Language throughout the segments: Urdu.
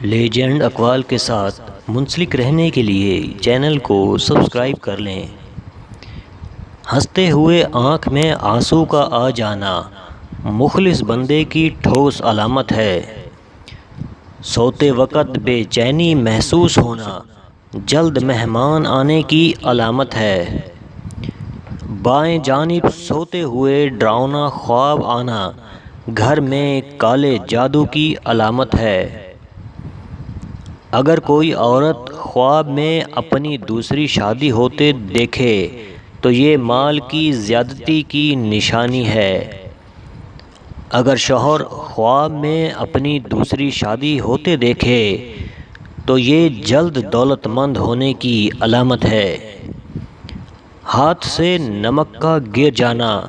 لیجنڈ اقوال کے ساتھ منسلک رہنے کے لیے چینل کو سبسکرائب کر لیں۔ ہنستے ہوئے آنکھ میں آنسو کا آ جانا مخلص بندے کی ٹھوس علامت ہے۔ سوتے وقت بے چینی محسوس ہونا جلد مہمان آنے کی علامت ہے۔ بائیں جانب سوتے ہوئے ڈراؤنا خواب آنا گھر میں کالے جادو کی علامت ہے۔ اگر کوئی عورت خواب میں اپنی دوسری شادی ہوتے دیکھے تو یہ مال کی زیادتی کی نشانی ہے۔ اگر شوہر خواب میں اپنی دوسری شادی ہوتے دیکھے تو یہ جلد دولت مند ہونے کی علامت ہے۔ ہاتھ سے نمک کا گر جانا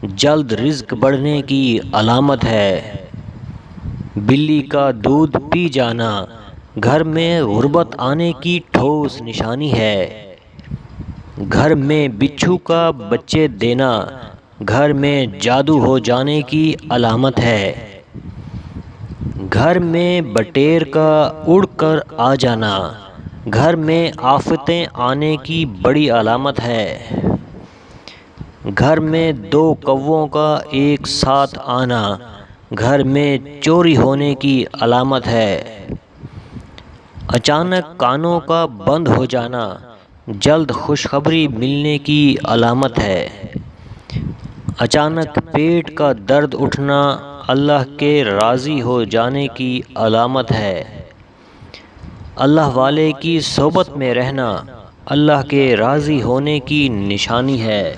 جلد رزق بڑھنے کی علامت ہے۔ بلی کا دودھ پی جانا گھر میں غربت آنے کی ٹھوس نشانی ہے۔ گھر میں بچھو کا بچے دینا گھر میں جادو ہو جانے کی علامت ہے۔ گھر میں بٹیر کا اڑ کر آ جانا گھر میں آفتیں آنے کی بڑی علامت ہے۔ گھر میں دو کووں کا ایک ساتھ آنا گھر میں چوری ہونے کی علامت ہے۔ اچانک کانوں کا بند ہو جانا جلد خوشخبری ملنے کی علامت ہے۔ اچانک پیٹ کا درد اٹھنا اللہ کے راضی ہو جانے کی علامت ہے۔ اللہ والے کی صحبت میں رہنا اللہ کے راضی ہونے کی نشانی ہے۔